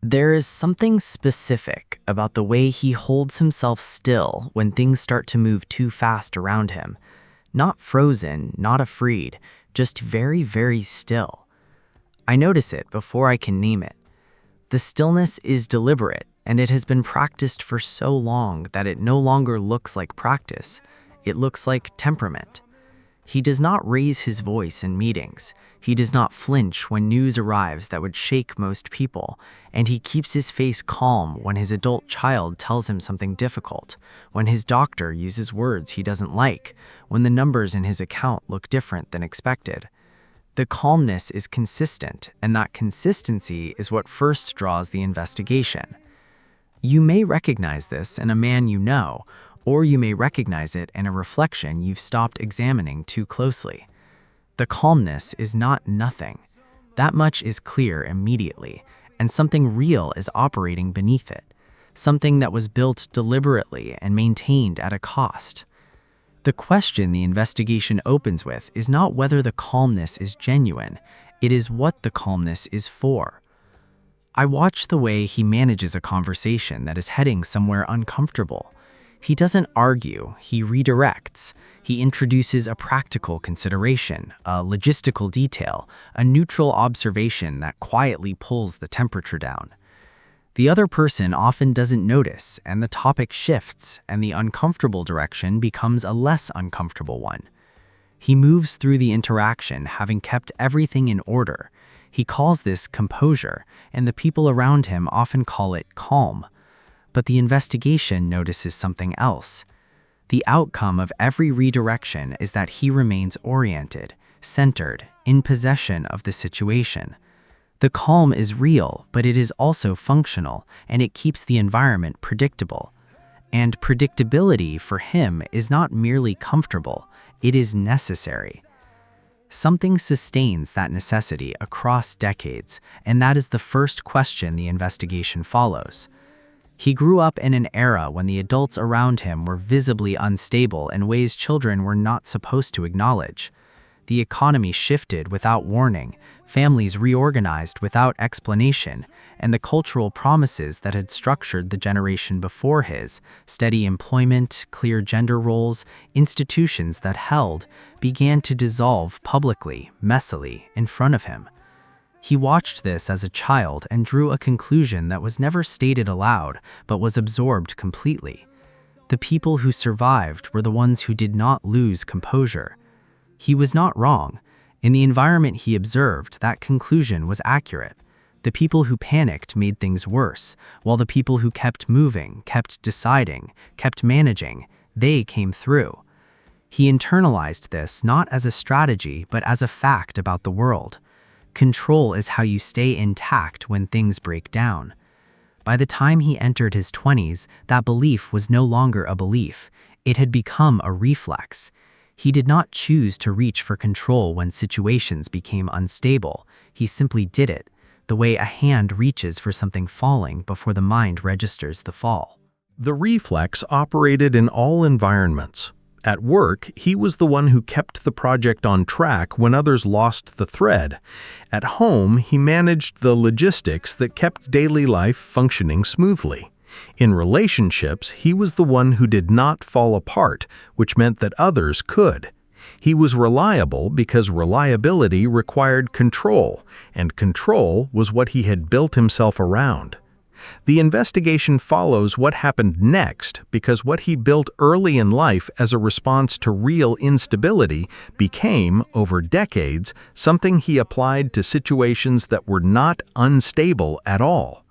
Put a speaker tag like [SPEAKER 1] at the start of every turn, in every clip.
[SPEAKER 1] There is something specific about the way he holds himself still when things start to move too fast around him. Not frozen, not afraid, just very, very still. I notice it before I can name it. The stillness is deliberate, and it has been practiced for so long that it no longer looks like practice. It looks like temperament. He does not raise his voice in meetings. He does not flinch when news arrives that would shake most people, and he keeps his face calm when his adult child tells him something difficult, when his doctor uses words he doesn't like, when the numbers in his account look different than expected. The calmness is consistent, and that consistency is what first draws the investigation. You may recognize this in a man you know, or you may recognize it in a reflection you've stopped examining too closely. The calmness is not nothing. That much is clear immediately, and something real is operating beneath it, something that was built deliberately and maintained at a cost. The question the investigation opens with is not whether the calmness is genuine, it is what the calmness is for. I watch the way he manages a conversation that is heading somewhere uncomfortable. He doesn't argue, he redirects. He introduces a practical consideration, a logistical detail, a neutral observation that quietly pulls the temperature down. The other person often doesn't notice, and the topic shifts, and the uncomfortable direction becomes a less uncomfortable one. He moves through the interaction, having kept everything in order. He calls this composure, and the people around him often call it calm. But the investigation notices something else. The outcome of every redirection is that he remains oriented, centered, in possession of the situation. The calm is real, but it is also functional, and it keeps the environment predictable. And predictability for him is not merely comfortable, it is necessary. Something sustains that necessity across decades, and that is the first question the investigation follows. He grew up in an era when the adults around him were visibly unstable in ways children were not supposed to acknowledge. The economy shifted without warning, families reorganized without explanation, and the cultural promises that had structured the generation before his, steady employment, clear gender roles, institutions that held, began to dissolve publicly, messily, in front of him. He watched this as a child and drew a conclusion that was never stated aloud, but was absorbed completely. The people who survived were the ones who did not lose composure. He was not wrong. In the environment he observed, that conclusion was accurate. The people who panicked made things worse, while the people who kept moving, kept deciding, kept managing, they came through. He internalized this not as a strategy, but as a fact about the world. Control is how you stay intact when things break down. By the time he entered his 20s, that belief was no longer a belief. It had become a reflex. He did not choose to reach for control when situations became unstable. He simply did it, the way a hand reaches for something falling before the mind registers the fall.
[SPEAKER 2] The reflex operated in all environments. At work, he was the one who kept the project on track when others lost the thread. At home, he managed the logistics that kept daily life functioning smoothly. In relationships, he was the one who did not fall apart, which meant that others could. He was reliable because reliability required control, and control was what he had built himself around. The investigation follows what happened next because what he built early in life as a response to real instability became, over decades, something he applied to situations that were not unstable at all.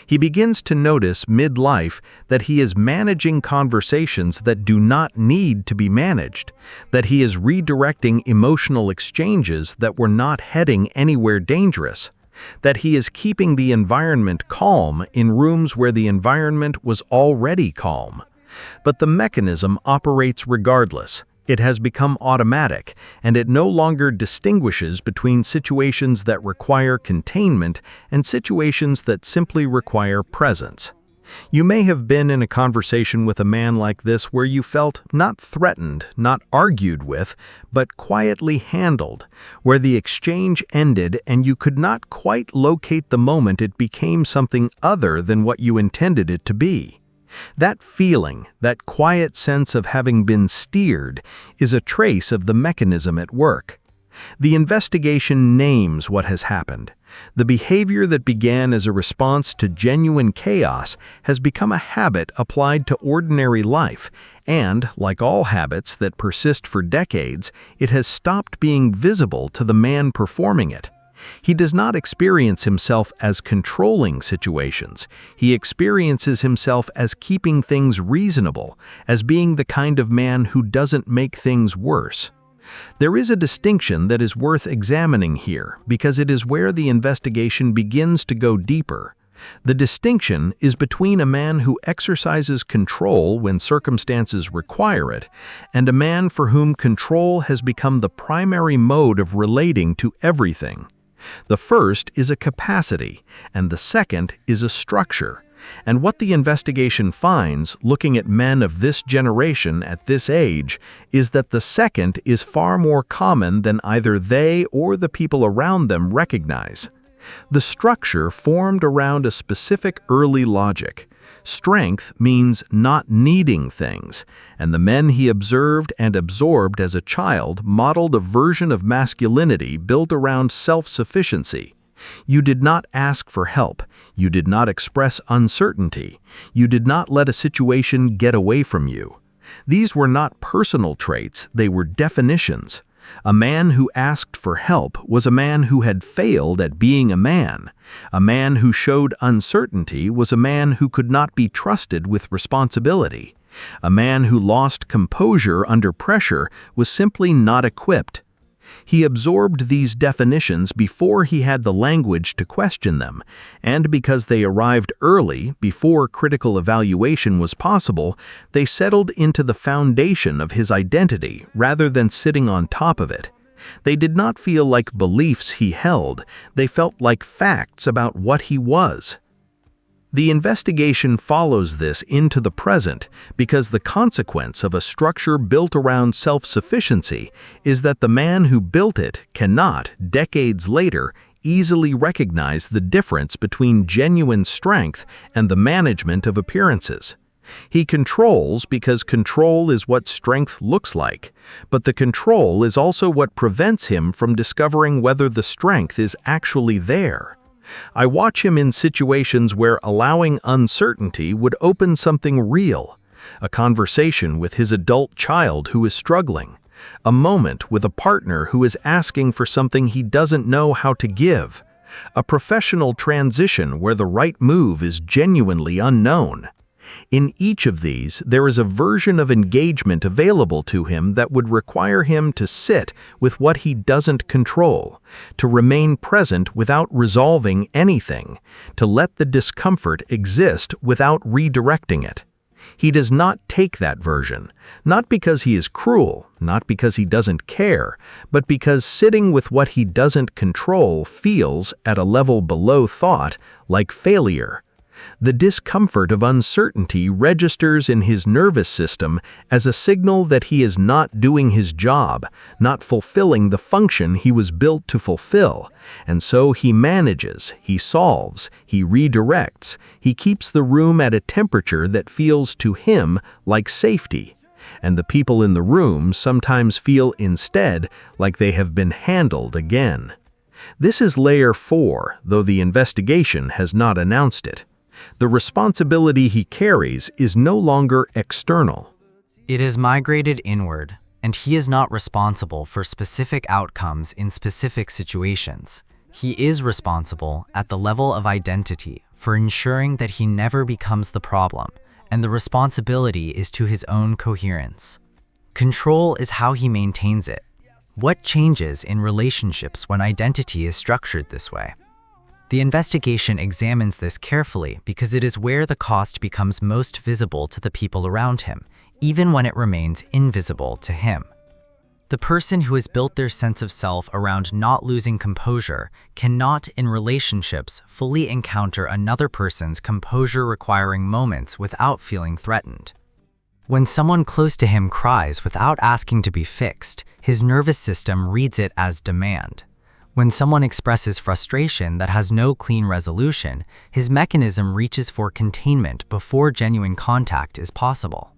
[SPEAKER 2] He begins to notice mid-life that he is managing conversations that do not need to be managed, that he is redirecting emotional exchanges that were not heading anywhere dangerous, that he is keeping the environment calm in rooms where the environment was already calm. But the mechanism operates regardless. It has become automatic, and it no longer distinguishes between situations that require containment and situations that simply require presence. You may have been in a conversation with a man like this where you felt not threatened, not argued with, but quietly handled, where the exchange ended and you could not quite locate the moment it became something other than what you intended it to be. That feeling, that quiet sense of having been steered, is a trace of the mechanism at work. The investigation names what has happened. The behavior that began as a response to genuine chaos has become a habit applied to ordinary life, and, like all habits that persist for decades, it has stopped being visible to the man performing it. He does not experience himself as controlling situations. He experiences himself as keeping things reasonable, as being the kind of man who doesn't make things worse. There is a distinction that is worth examining here because it is where the investigation begins to go deeper. The distinction is between a man who exercises control when circumstances require it and a man for whom control has become the primary mode of relating to everything. The first is a capacity, and the second is a structure. And what the investigation finds, looking at men of this generation at this age, is that the second is far more common than either they or the people around them recognize. The structure formed around a specific early logic. Strength means not needing things, and the men he observed and absorbed as a child modeled a version of masculinity built around self-sufficiency. You did not ask for help. You did not express uncertainty. You did not let a situation get away from you. These were not personal traits, they were definitions. A man who asked for help was a man who had failed at being a man. A man who showed uncertainty was a man who could not be trusted with responsibility. A man who lost composure under pressure was simply not equipped. He absorbed these definitions before he had the language to question them, and because they arrived early, before critical evaluation was possible, they settled into the foundation of his identity rather than sitting on top of it. They did not feel like beliefs he held, they felt like facts about what he was. The investigation follows this into the present because the consequence of a structure built around self-sufficiency is that the man who built it cannot, decades later, easily recognize the difference between genuine strength and the management of appearances. He controls because control is what strength looks like, but the control is also what prevents him from discovering whether the strength is actually there. I watch him in situations where allowing uncertainty would open something real. A conversation with his adult child who is struggling. A moment with a partner who is asking for something he doesn't know how to give. A professional transition where the right move is genuinely unknown. In each of these, there is a version of engagement available to him that would require him to sit with what he doesn't control, to remain present without resolving anything, to let the discomfort exist without redirecting it. He does not take that version, not because he is cruel, not because he doesn't care, but because sitting with what he doesn't control feels, at a level below thought, like failure. The discomfort of uncertainty registers in his nervous system as a signal that he is not doing his job, not fulfilling the function he was built to fulfill, and so he manages, he solves, he redirects, he keeps the room at a temperature that feels to him like safety. And the people in the room sometimes feel instead like they have been handled again. This is layer 4, though the investigation has not announced it. The responsibility he carries is no longer external.
[SPEAKER 1] It has migrated inward, and he is not responsible for specific outcomes in specific situations. He is responsible at the level of identity for ensuring that he never becomes the problem, and the responsibility is to his own coherence. Control is how he maintains it. What changes in relationships when identity is structured this way? The investigation examines this carefully because it is where the cost becomes most visible to the people around him, even when it remains invisible to him. The person who has built their sense of self around not losing composure cannot, in relationships, fully encounter another person's composure-requiring moments without feeling threatened. When someone close to him cries without asking to be fixed, his nervous system reads it as demand. When someone expresses frustration that has no clean resolution, his mechanism reaches for containment before genuine contact is possible.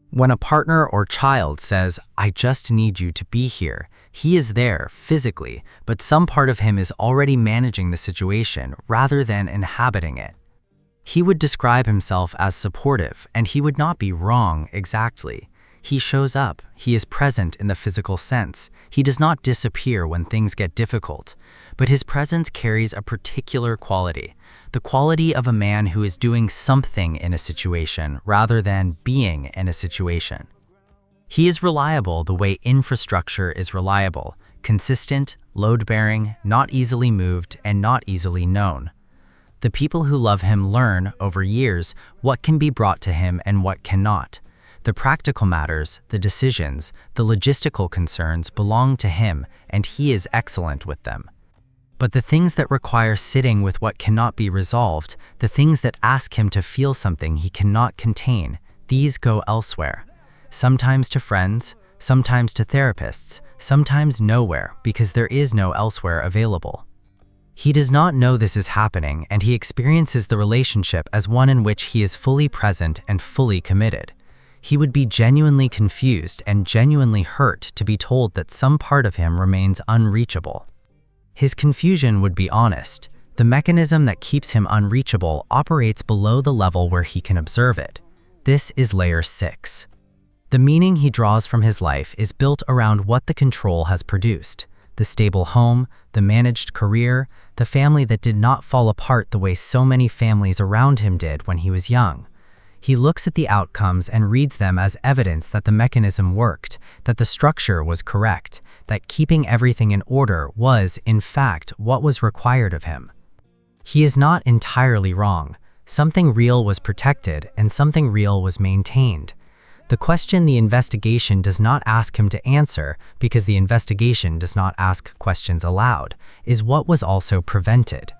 [SPEAKER 1] When a partner or child says, "I just need you to be here," he is there physically, but some part of him is already managing the situation rather than inhabiting it. He would describe himself as supportive, and he would not be wrong exactly. He shows up, he is present in the physical sense, he does not disappear when things get difficult, but his presence carries a particular quality, the quality of a man who is doing something in a situation rather than being in a situation. He is reliable the way infrastructure is reliable, consistent, load-bearing, not easily moved, and not easily known. The people who love him learn, over years, what can be brought to him and what cannot. The practical matters, the decisions, the logistical concerns belong to him, and he is excellent with them. But the things that require sitting with what cannot be resolved, the things that ask him to feel something he cannot contain, these go elsewhere. Sometimes to friends, sometimes to therapists, sometimes nowhere because there is no elsewhere available. He does not know this is happening, and he experiences the relationship as one in which he is fully present and fully committed. He would be genuinely confused and genuinely hurt to be told that some part of him remains unreachable. His confusion would be honest. The mechanism that keeps him unreachable operates below the level where he can observe it. This is layer 6. The meaning he draws from his life is built around what the control has produced. The stable home, the managed career, the family that did not fall apart the way so many families around him did when he was young. He looks at the outcomes and reads them as evidence that the mechanism worked, that the structure was correct, that keeping everything in order was, in fact, what was required of him. He is not entirely wrong. Something real was protected and something real was maintained. The question the investigation does not ask him to answer, because the investigation does not ask questions aloud, is what was also prevented.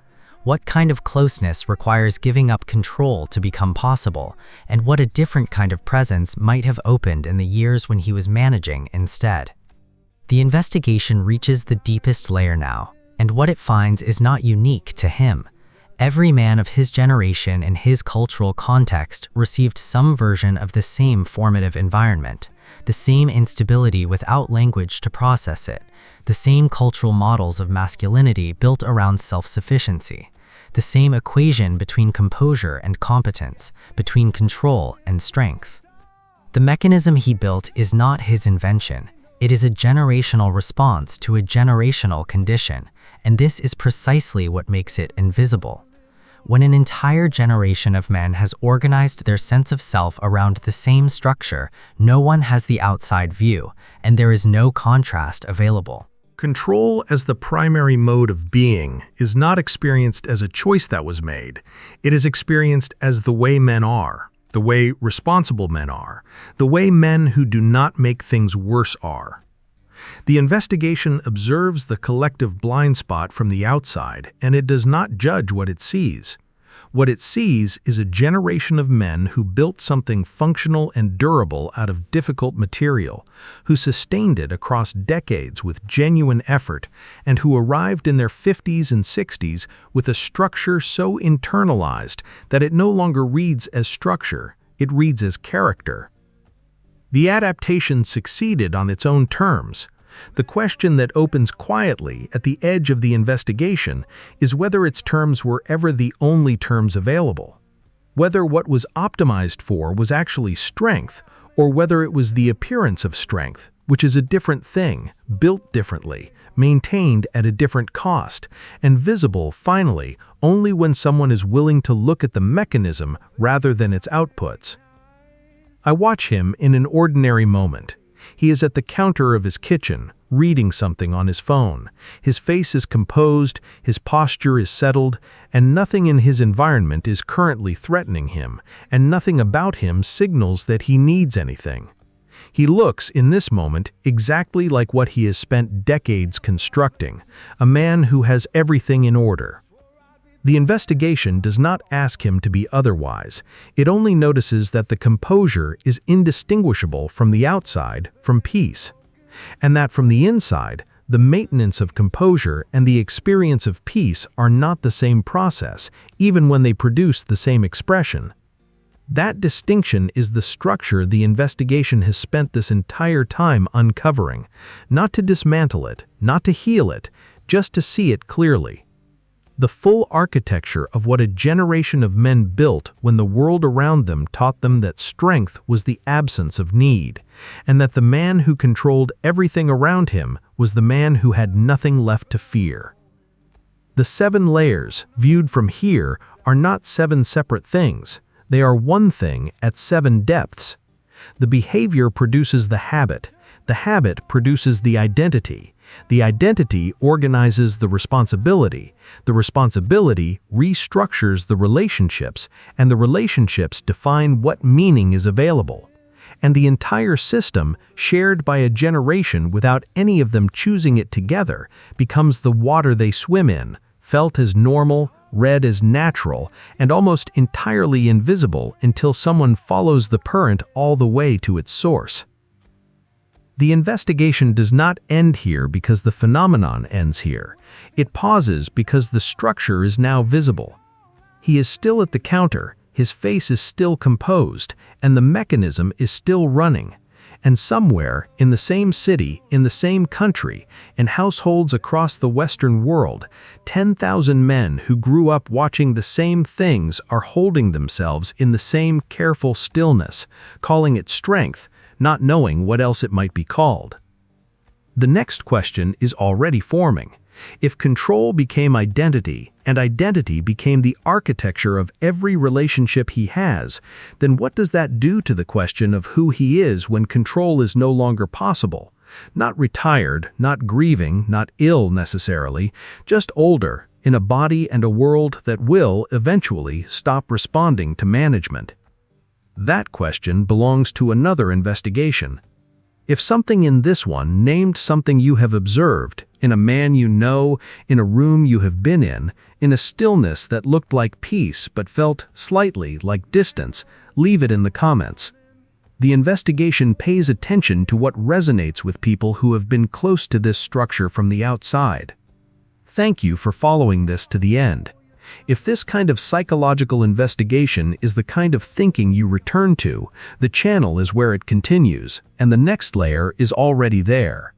[SPEAKER 1] What kind of closeness requires giving up control to become possible, and what a different kind of presence might have opened in the years when he was managing instead. The investigation reaches the deepest layer now, and what it finds is not unique to him. Every man of his generation in his cultural context received some version of the same formative environment, the same instability without language to process it, the same cultural models of masculinity built around self-sufficiency, the same equation between composure and competence, between control and strength. The mechanism he built is not his invention. It is a generational response to a generational condition, and this is precisely what makes it invisible. When an entire generation of men has organized their sense of self around the same structure, no one has the outside view, and there is no contrast available.
[SPEAKER 2] Control as the primary mode of being is not experienced as a choice that was made. It is experienced as the way men are, the way responsible men are, the way men who do not make things worse are. The investigation observes the collective blind spot from the outside, and it does not judge what it sees. What it sees is a generation of men who built something functional and durable out of difficult material, who sustained it across decades with genuine effort, and who arrived in their 50s and 60s with a structure so internalized that it no longer reads as structure, it reads as character. The adaptation succeeded on its own terms. The question that opens quietly at the edge of the investigation is whether its terms were ever the only terms available, whether what was optimized for was actually strength, or whether it was the appearance of strength, which is a different thing, built differently, maintained at a different cost, and visible, finally, only when someone is willing to look at the mechanism rather than its outputs. I watch him in an ordinary moment. He is at the counter of his kitchen, reading something on his phone. His face is composed, his posture is settled, and nothing in his environment is currently threatening him, and nothing about him signals that he needs anything. He looks, in this moment, exactly like what he has spent decades constructing, a man who has everything in order. The investigation does not ask him to be otherwise. It only notices that the composure is indistinguishable from the outside from peace, and that from the inside, the maintenance of composure and the experience of peace are not the same process, even when they produce the same expression. That distinction is the structure the investigation has spent this entire time uncovering, not to dismantle it, not to heal it, just to see it clearly. The full architecture of what a generation of men built when the world around them taught them that strength was the absence of need, and that the man who controlled everything around him was the man who had nothing left to fear. The 7 layers, viewed from here, are not 7 separate things. They are one thing at 7 depths. The behavior produces the habit produces the identity organizes the responsibility restructures the relationships, and the relationships define what meaning is available. And the entire system, shared by a generation without any of them choosing it together, becomes the water they swim in, felt as normal, read as natural, and almost entirely invisible until someone follows the current all the way to its source. The investigation does not end here because the phenomenon ends here. It pauses because the structure is now visible. He is still at the counter, his face is still composed, and the mechanism is still running. And somewhere, in the same city, in the same country, in households across the Western world, 10,000 men who grew up watching the same things are holding themselves in the same careful stillness, calling it strength, not knowing what else it might be called. The next question is already forming. If control became identity, and identity became the architecture of every relationship he has, then what does that do to the question of who he is when control is no longer possible? Not retired, not grieving, not ill necessarily, just older, in a body and a world that will, eventually, stop responding to management. That question belongs to another investigation. If something in this one named something you have observed, in a man you know, in a room you have been in a stillness that looked like peace but felt slightly like distance, leave it in the comments. The investigation pays attention to what resonates with people who have been close to this structure from the outside. Thank you for following this to the end. If this kind of psychological investigation is the kind of thinking you return to, the channel is where it continues, and the next layer is already there.